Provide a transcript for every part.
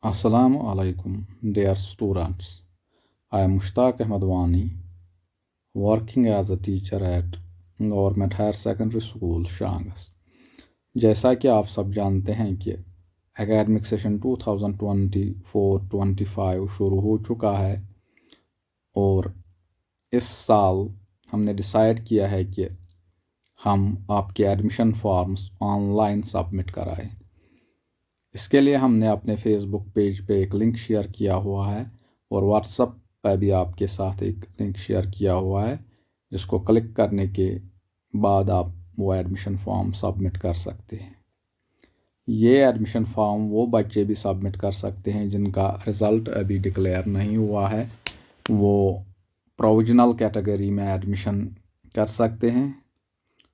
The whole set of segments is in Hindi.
Assalamu alaikum, dear students. I am Mushtaq Ahmed Wani, working as a teacher at Government Higher Secondary School, Shangas. जैसा कि आप सब जानते हैं कि एकेडमिक सेशन 2024-25 शुरू हो चुका है और इस साल हमने डिसाइड किया है कि हम आपके एडमिशन फॉर्म्स ऑनलाइन सबमिट कराएं। इसके लिए हमने अपने फेसबुक पेज पे एक लिंक शेयर किया हुआ है और व्हाट्सएप पर भी आपके साथ एक लिंक शेयर किया हुआ है, जिसको क्लिक करने के बाद आप वो एडमिशन फॉर्म सबमिट कर सकते हैं। ये एडमिशन फॉर्म वो बच्चे भी सबमिट कर सकते हैं जिनका रिज़ल्ट अभी डिक्लेयर नहीं हुआ है। वो प्रोविजनल कैटेगरी में एडमिशन कर सकते हैं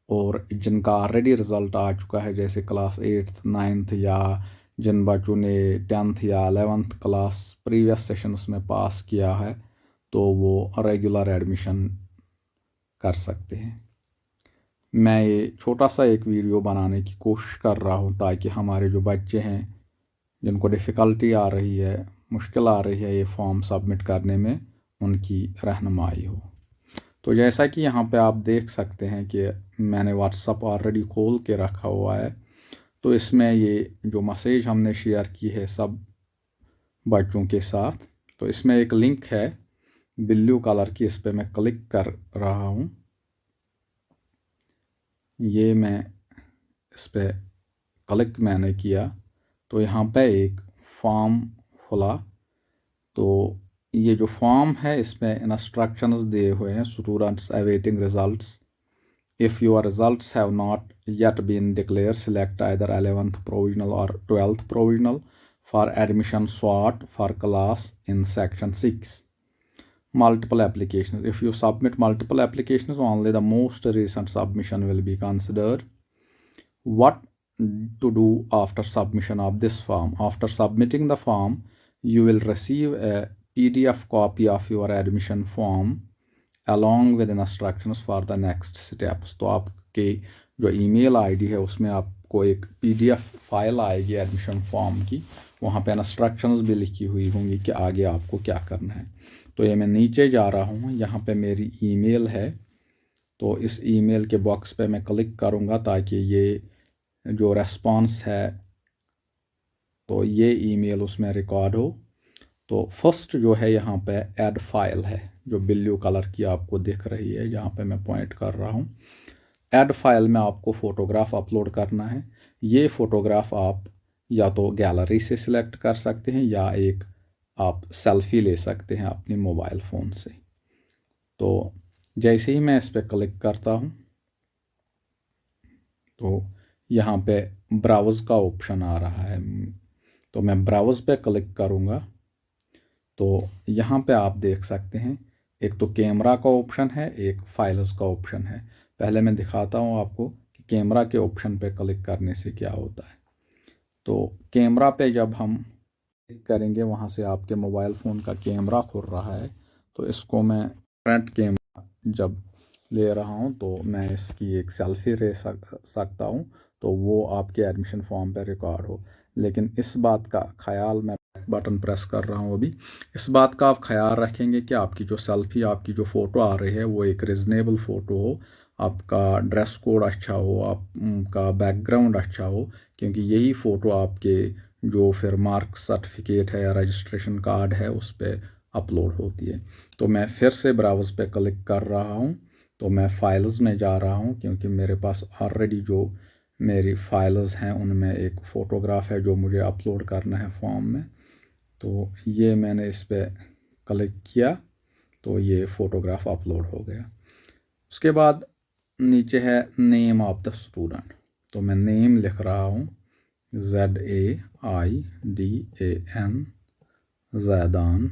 और जिनका ऑलरेडी रिज़ल्ट आ चुका है, जैसे क्लास 8th 9th या जिन बच्चों ने 10th या 11th क्लास प्रीवियस सेशंस में पास किया है, तो वो रेगुलर एडमिशन कर सकते हैं। मैं ये छोटा सा एक वीडियो बनाने की कोशिश कर रहा हूँ ताकि हमारे जो बच्चे हैं जिनको डिफ़िकल्टी आ रही है, मुश्किल आ रही है ये फॉर्म सबमिट करने में, उनकी रहनुमाई हो। तो जैसा कि यहाँ पे आप देख सकते हैं कि मैंने व्हाट्सअप ऑलरेडी खोल के रखा हुआ है, तो इसमें ये जो मैसेज हमने शेयर की है सब बच्चों के साथ, तो इसमें एक लिंक है ब्लू कलर की, इस पर मैं क्लिक कर रहा हूँ। ये मैं इस पर क्लिक मैंने किया तो यहाँ पे एक फॉर्म खुला। तो ये जो फॉर्म है इसमें इंस्ट्रक्शंस दिए हुए हैं, students awaiting results. If your results have not yet been declared, select either 11th provisional or 12th provisional for admission sought for class in section 6. Multiple applications. If you submit multiple applications, only the most recent submission will be considered. What to do after submission of this form? After submitting the form, you will receive a PDF copy of your admission form along with instructions for the next steps. तो आपके जो ईमेल आईडी है उसमें आपको एक PDF फाइल आएगी एडमिशन फॉर्म की, वहाँ पे इंस्ट्रक्शंस भी लिखी हुई होंगी कि आगे आपको क्या करना है। तो ये मैं नीचे जा रहा हूँ, यहाँ पे मेरी ईमेल है, तो इस ईमेल के बॉक्स पे मैं क्लिक करूँगा ताकि ये जो रेस्पॉन्स है तो ये ईमेल उसमें रिकॉर्ड हो। तो फर्स्ट जो है यहाँ पे ऐड फाइल है जो ब्लू कलर की आपको दिख रही है, जहाँ पे मैं पॉइंट कर रहा हूँ। ऐड फाइल में आपको फ़ोटोग्राफ अपलोड करना है। ये फ़ोटोग्राफ आप या तो गैलरी से सिलेक्ट कर सकते हैं या एक आप सेल्फ़ी ले सकते हैं अपनी मोबाइल फ़ोन से। तो जैसे ही मैं इस पर क्लिक करता हूँ तो यहाँ पे ब्राउज़ का ऑप्शन आ रहा है, तो मैं ब्राउज़ पे क्लिक करूँगा। तो यहाँ पे आप देख सकते हैं एक तो कैमरा का ऑप्शन है, एक फाइल्स का ऑप्शन है। पहले मैं दिखाता हूँ आपको कि कैमरा के ऑप्शन पे क्लिक करने से क्या होता है। तो कैमरा पे जब हम क्लिक करेंगे, वहाँ से आपके मोबाइल फ़ोन का कैमरा खुल रहा है। तो इसको मैं फ्रंट कैमरा जब ले रहा हूँ तो मैं इसकी एक सेल्फ़ी ले सकता हूँ, तो वो आपके एडमिशन फॉर्म पे रिकॉर्ड हो। लेकिन इस बात का ख्याल, मैं बटन प्रेस कर रहा हूँ अभी, इस बात का आप ख्याल रखेंगे कि आपकी जो सेल्फ़ी, आपकी जो फ़ोटो आ रही है वो एक रीज़नेबल फ़ोटो हो, आपका ड्रेस कोड अच्छा हो, आपका बैकग्राउंड अच्छा हो, क्योंकि यही फ़ोटो आपके जो फिर मार्क सर्टिफिकेट है या रजिस्ट्रेशन कार्ड है उस पर अपलोड होती है। तो मैं फिर से ब्राउज़ पे क्लिक कर रहा हूँ, तो मैं फाइल्स में जा रहा हूँ क्योंकि मेरे पास ऑलरेडी जो मेरी फाइल्स हैं उनमें एक फ़ोटोग्राफ है जो मुझे अपलोड करना है फॉर्म में। तो ये मैंने इस पर क्लिक किया तो ये फ़ोटोग्राफ अपलोड हो गया। उसके बाद नीचे है नेम ऑफ द स्टूडेंट, तो मैं नेम लिख रहा हूँ ZAIDAN, ज़ैदान,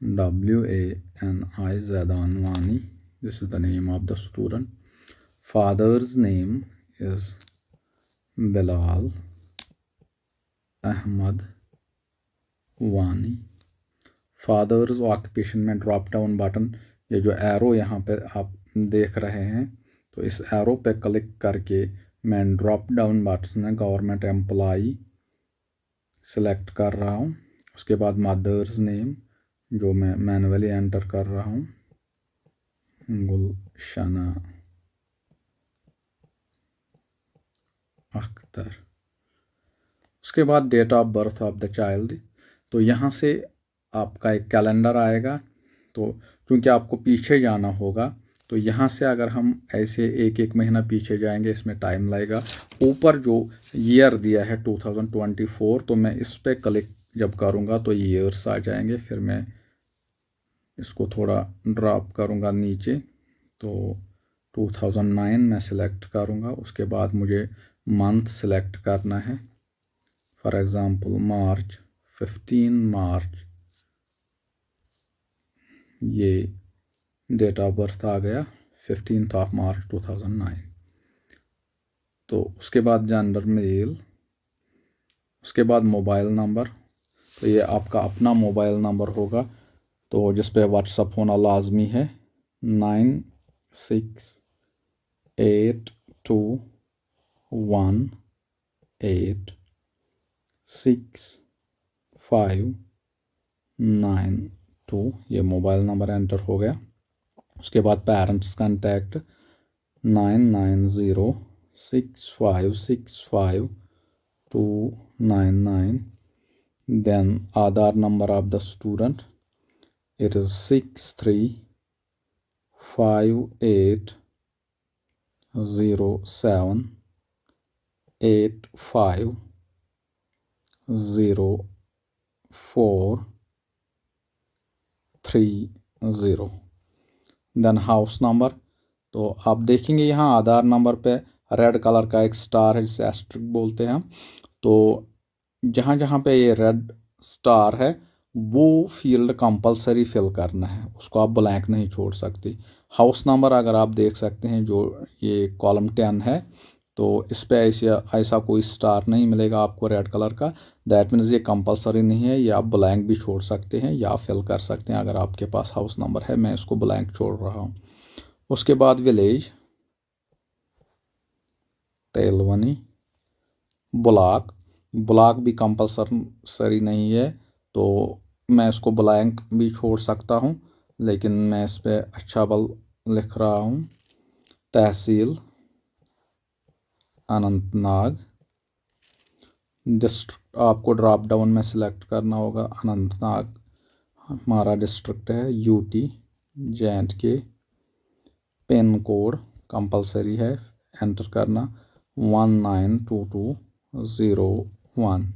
WANI, ज़ैदान वानी। This is the name of the student. Father's name is Bilal Ahmad वानी। फादर्स ऑक्यूपेशन में ड्रॉप डाउन बटन, ये जो एरो यहाँ पे आप देख रहे हैं, तो इस एरो पे क्लिक करके मैं ड्रॉप डाउन बटन में गवर्नमेंट एम्प्लॉई सिलेक्ट कर रहा हूँ। उसके बाद मदर्स नेम जो मैं मैनुअली एंटर कर रहा हूँ, गुलशना अख्तर। उसके बाद date of birth of the child. तो यहाँ से आपका एक कैलेंडर आएगा। तो चूँकि आपको पीछे जाना होगा, तो यहाँ से अगर हम ऐसे एक एक महीना पीछे जाएंगे इसमें टाइम लगेगा। ऊपर जो ईयर दिया है 2024, तो मैं इस पर क्लिक जब करूँगा तो ईयर्स आ जाएंगे। फिर मैं इसको थोड़ा ड्रॉप करूँगा नीचे, तो 2009 मैं सिलेक्ट करूँगा। उसके बाद मुझे मंथ सिलेक्ट करना है। फॉर एग्ज़ाम्पल मार्च, 15 मार्च, ये डेट ऑफ बर्थ आ गया 15 मार्च 2009। तो उसके बाद जेंडर मेल। उसके बाद मोबाइल नंबर। तो ये आपका अपना मोबाइल नंबर होगा, तो जिस पे व्हाट्सअप होना लाजमी है। 9682186592, ये मोबाइल नंबर एंटर हो गया। उसके बाद parents contact 9906565299। Then Aadhaar number of the student, it is 6358050430। Then house number. तो आप देखेंगे यहाँ आधार नंबर पे रेड कलर का एक स्टार है जिसे एस्ट्रिक बोलते हैं। तो जहाँ जहाँ पे ये रेड स्टार है वो फील्ड कंपलसरी फिल करना है, उसको आप ब्लैंक नहीं छोड़ सकते। हाउस नंबर अगर आप देख सकते हैं जो ये कॉलम 10 है, तो इस पे ऐसा कोई स्टार नहीं मिलेगा आपको रेड कलर का। दैट मीन्स ये कंपलसरी नहीं है, ये आप ब्लैंक भी छोड़ सकते हैं या फिल कर सकते हैं अगर आपके पास हाउस नंबर है। मैं इसको ब्लैंक छोड़ रहा हूँ। उसके बाद विलेज, तेलवनी। ब्लॉक, ब्लॉक भी कंपलसरी नहीं है, तो मैं इसको ब्लैंक भी छोड़ सकता हूँ, लेकिन मैं इस पर अच्छा बल लिख रहा हूँ। तहसील अनंतनाग। डिस्ट्रिक्ट आपको ड्रॉप डाउन में सिलेक्ट करना होगा, अनंतनाग हमारा डिस्ट्रिक्ट है। UT J&K। Pin code compulsory है एंटर करना 192201।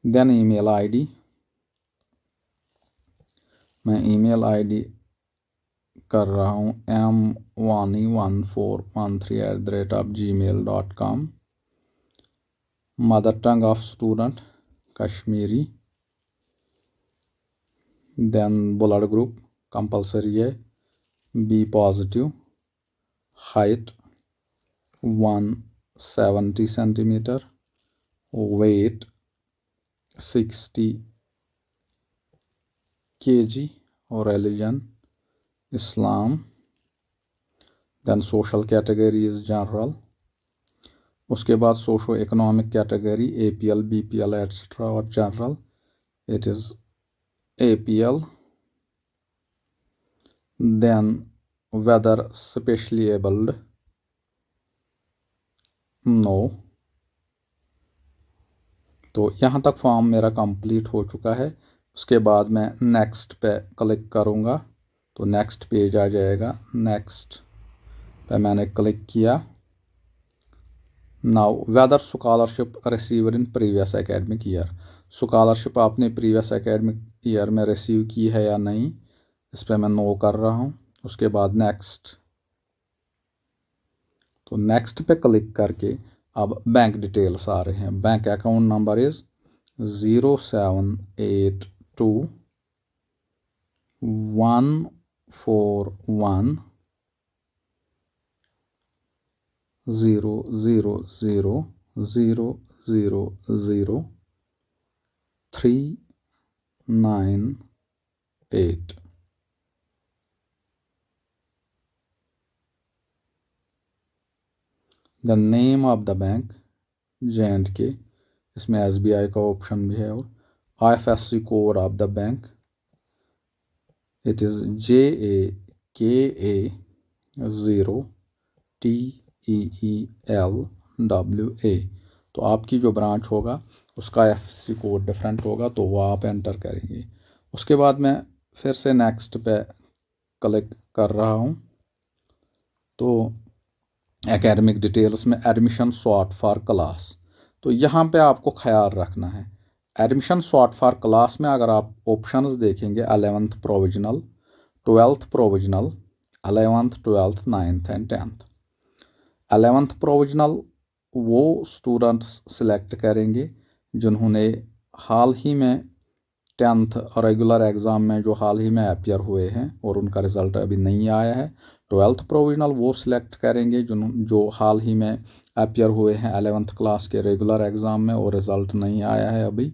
देन ईमेल आईडी, मैं ईमेल आईडी कर रहा हूँ mwani1413@gmail.com। Mother tongue of student Kashmiri. Then blood group compulsory है B positive. Height 170 centimetre. Weight 60 kg और religion Islam. Then social category is general. उसके बाद socio economic category APL BPL etcetera और general, it is APL। Then whether specially abled, no. तो यहाँ तक फॉर्म मेरा कंप्लीट हो चुका है। उसके बाद मैं नेक्स्ट पे क्लिक करूँगा तो नेक्स्ट पेज आ जाएगा। नेक्स्ट पे मैंने क्लिक किया। Now whether scholarship received in previous academic year, scholarship आपने प्रीवियस एकेडमिक ईयर में रिसीव की है या नहीं, इस पर मैं नो कर रहा हूँ। उसके बाद नेक्स्ट, तो नेक्स्ट पे क्लिक करके अब बैंक डिटेल्स आ रहे हैं। Bank account number is 07140000398। The name of the bank J&K इसमें SBI का ऑप्शन भी है और IFSC code of the bank, it is JAKA0TEELWA। तो आपकी जो ब्रांच होगा उसका IFSC कोड डिफरेंट होगा, तो वो आप एंटर करेंगे। उसके बाद मैं फिर से नेक्स्ट पे क्लिक कर रहा हूँ। तो एकेडमिक डिटेल्स में एडमिशन सॉर्ट फॉर क्लास, तो यहाँ पे आपको ख्याल रखना है एडमिशन सॉर्ट फॉर क्लास में अगर आप ऑप्शंस देखेंगे 11th provisional, 12th provisional, 11th, 12th, 9th and 10th। 11th provisional वो स्टूडेंट्स सिलेक्ट करेंगे जिन्होंने हाल ही में 10th रेगुलर एग्ज़ाम में जो हाल ही में अपीयर हुए हैं और उनका रिज़ल्ट अभी नहीं आया है। 12th प्रोविजनल वो सिलेक्ट करेंगे जो हाल ही में अपीयर हुए हैं 11th क्लास के रेगुलर एग्ज़ाम में और रिज़ल्ट नहीं आया है अभी।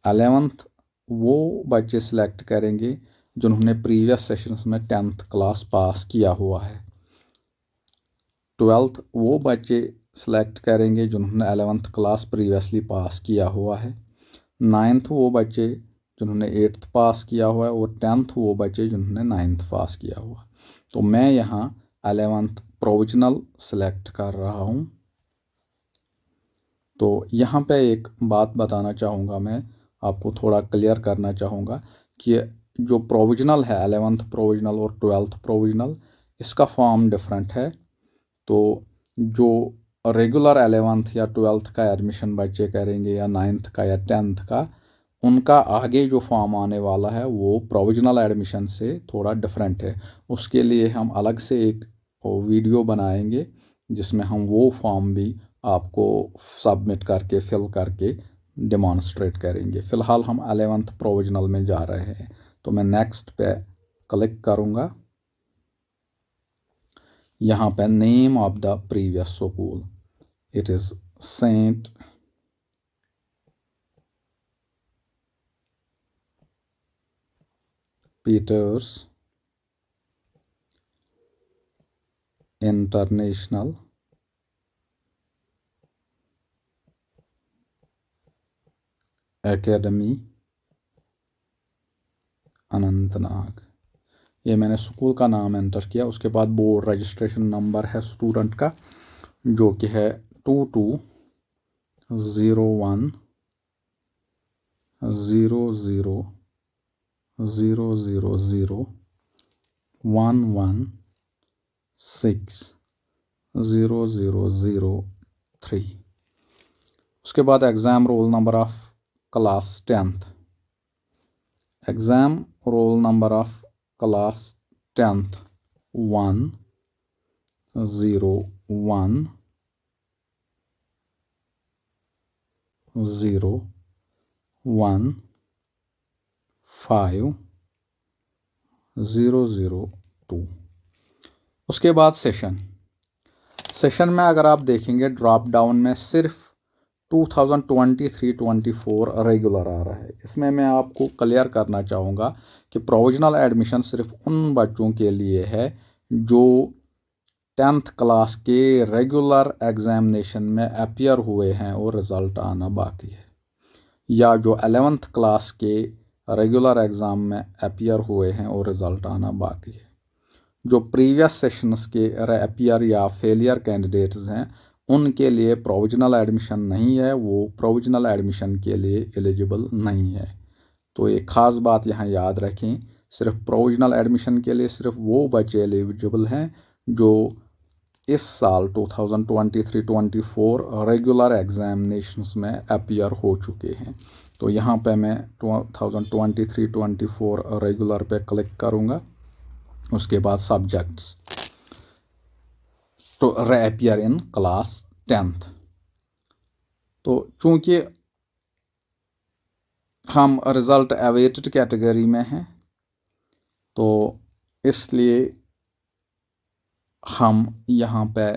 11th वो बच्चे सिलेक्ट करेंगे जिन्होंने प्रीवियस सेशंस में 10th क्लास पास किया हुआ है। 12th वो बच्चे सिलेक्ट करेंगे जिन्होंने 11th क्लास प्रीवियसली पास किया हुआ है। 9th वो बच्चे जिन्होंने 8th पास किया हुआ है और 10th वो बच्चे जिन्होंने 9th पास किया हुआ। तो मैं यहाँ 11th प्रोविजनल सेलेक्ट कर रहा हूँ। तो यहाँ पे एक बात बताना चाहूँगा, मैं आपको थोड़ा क्लियर करना चाहूँगा कि जो प्रोविजनल है 11th प्रोविजनल और 12th प्रोविजनल, इसका फॉर्म डिफरेंट है। तो जो रेगुलर 11th या 12th का एडमिशन बच्चे करेंगे या 9th का या 10th का, उनका आगे जो फॉर्म आने वाला है वो प्रोविजनल एडमिशन से थोड़ा डिफरेंट है। उसके लिए हम अलग से एक वीडियो बनाएंगे जिसमें हम वो फॉर्म भी आपको सबमिट करके फिल करके डेमॉन्स्ट्रेट करेंगे। फ़िलहाल हम 11th प्रोविजनल में जा रहे हैं। तो मैं नेक्स्ट पे क्लिक करूँगा। यहाँ पे name of the previous school, it is Saint Peter's International Academy Anantnag. ये मैंने स्कूल का नाम एंटर किया। उसके बाद बोर्ड रजिस्ट्रेशन नंबर है स्टूडेंट का जो कि है 22000011600003। उसके बाद exam roll number of class 10th, exam roll number of class 10th 101015002। उसके बाद सेशन में अगर आप देखेंगे ड्रॉप डाउन में सिर्फ 2023-24 रेगुलर आ रहा है। इसमें मैं आपको क्लियर करना चाहूँगा कि प्रोविजनल एडमिशन सिर्फ उन बच्चों के लिए है जो 10th क्लास के रेगुलर एग्जामिनेशन में अपीयर हुए हैं और रिज़ल्ट आना बाकी है, या जो 11th क्लास के रेगुलर एग्ज़ाम में अपीयर हुए हैं और रिज़ल्ट आना बाकी है। जो प्रीवियस सेशंस के अपीयर या फेलियर कैंडिडेट्स हैं उनके लिए प्रोविजनल एडमिशन नहीं है, वो प्रोविजनल एडमिशन के लिए एलिजिबल नहीं है। तो एक ख़ास बात यहाँ याद रखें, सिर्फ प्रोविजनल एडमिशन के लिए सिर्फ वो बच्चे एलिजिबल हैं जो इस साल 2023-24 रेगुलर एग्जामिनेशंस में अपीयर हो चुके हैं। तो यहाँ पे मैं 2023-24 रेगुलर पे क्लिक करूँगा। उसके बाद सब्जेक्ट्स तो अपीयर इन क्लास 10th। तो चूँकि हम रिज़ल्ट अवेटेड कैटेगरी में हैं तो इसलिए हम यहाँ पे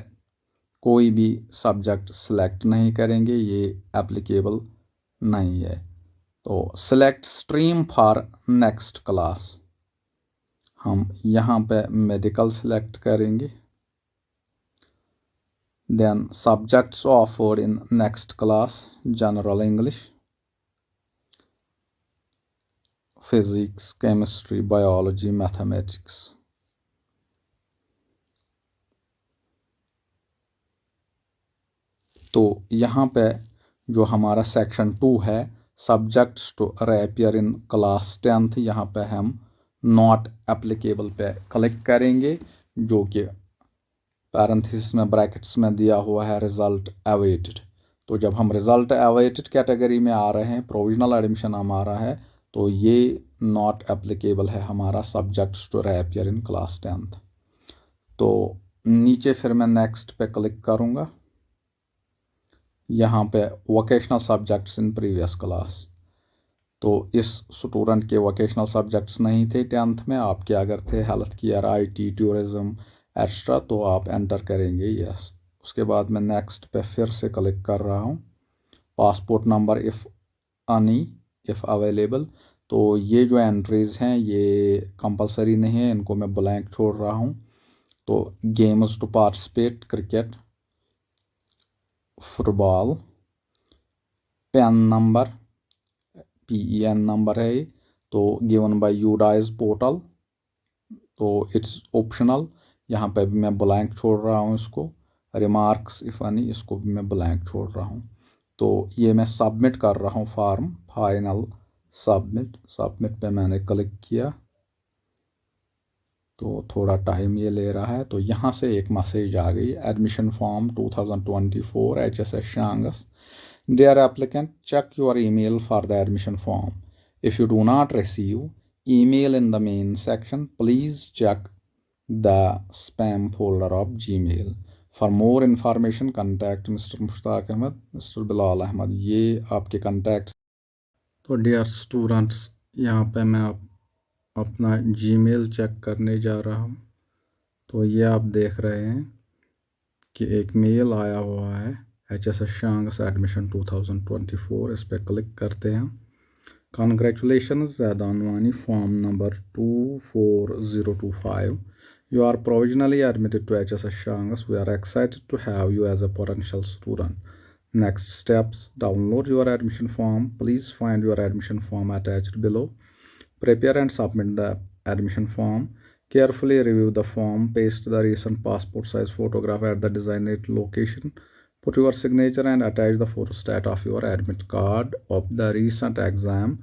कोई भी सब्जेक्ट सेलेक्ट नहीं करेंगे, ये एप्लीकेबल नहीं है। तो select stream for next class, हम यहाँ पे मेडिकल सेलेक्ट करेंगे। Then subjects offered in next class: general English, physics, chemistry, biology, mathematics. तो यहाँ पे जो हमारा सेक्शन 2 है, subjects to appear in class 10th, यहाँ पे हम नॉट एप्लीकेबल पे क्लिक करेंगे, जो कि पैरेंथेसिस में ब्रैकेट्स में दिया हुआ है रिजल्ट अवेटेड। तो जब हम रिजल्ट अवेटेड कैटेगरी में आ रहे हैं, प्रोविजनल एडमिशन हमारा है, तो ये नॉट एप्लीकेबल है हमारा subjects to appear in class 10th। तो नीचे फिर मैं नेक्स्ट पे क्लिक करूँगा। यहाँ पे vocational subjects in previous class, तो इस स्टूडेंट के वोकेशनल सब्जेक्ट्स नहीं थे 10th में, आपके अगर थे health care, IT, tourism extra, तो आप एंटर करेंगे यस। उसके बाद मैं नेक्स्ट पे फिर से क्लिक कर रहा हूँ। Passport number if any, if available, तो ये जो एंट्रीज़ हैं ये कंपलसरी नहीं है, इनको मैं ब्लैंक छोड़ रहा हूँ। तो games to participate: cricket, football, PEN number, PEN number है ये, तो गिवन बाय यूडाइज पोर्टल, तो इट्स ऑप्शनल, यहाँ पे भी मैं ब्लैंक छोड़ रहा हूँ इसको। रिमार्क्स इफ़ एनी, इसको भी मैं ब्लैंक छोड़ रहा हूँ। तो ये मैं सबमिट कर रहा हूँ फॉर्म, फाइनल सबमिट पे मैंने क्लिक किया, तो थोड़ा टाइम ये ले रहा है। तो यहाँ से एक मैसेज आ गई: admission form 2024 HSS शांगस। Dear applicant, check your email for the admission form. If you do not receive email in the main section, please check the spam folder of Gmail. For more information, contact Mr. Mushtaq Ahmed, Mr. Bilal Ahmed. ये आपके कॉन्टैक्ट। तो डियर स्टूडेंट्स, यहाँ पे मैं अपना Gmail चेक करने जा रहा हूँ। तो ये आप देख रहे हैं कि एक मेल आया हुआ है, HSS शांगस एडमिशन 2024। इस पर क्लिक करते हैं। Congratulations Zaid Anwani, form number 24025. You are provisionally admitted to HSS Shangas. We are excited to have you as a potential student. Next steps: download your admission form. Please find your admission form attached below. Prepare and submit the admission form. Carefully review the form. Paste the recent passport size photograph at the designated location. Put your signature and attach the photostat of your admit card of the recent exam.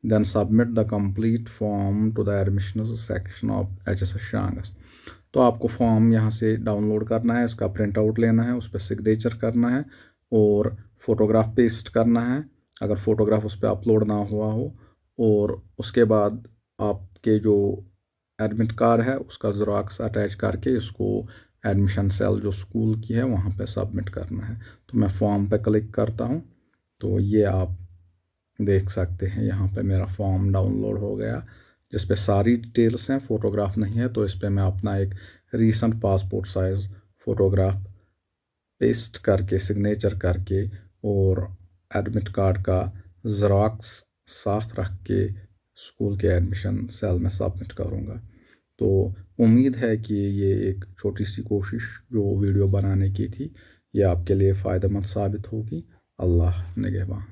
Then submit the complete form to the admissions section of HSS Shangas. तो आपको फॉर्म यहाँ से डाउनलोड करना है, इसका प्रिंट आउट लेना है, उस पर सिग्नेचर करना है और फोटोग्राफ पेस्ट करना है अगर फोटोग्राफ उस पर अपलोड ना हुआ हो। और उसके बाद आपके जो एडमिट कार्ड है उसका ज़ेरॉक्स अटैच करके इसको एडमिशन सेल जो स्कूल की है वहाँ पे सबमिट करना है। तो मैं फॉर्म पे क्लिक करता हूँ, तो ये आप देख सकते हैं यहाँ पे मेरा फॉर्म डाउनलोड हो गया, जिस पे सारी डिटेल्स हैं, फ़ोटोग्राफ नहीं है। तो इस पे मैं अपना एक recent passport size photograph paste करके सिग्नेचर करके और एडमिट कार्ड का ज़ेरॉक्स साथ रख के स्कूल के एडमिशन सेल में सबमिट करूँगा। तो उम्मीद है कि ये एक छोटी सी कोशिश जो वीडियो बनाने की थी, ये आपके लिए फ़ायदेमंद साबित होगी। अल्लाह निगहबान।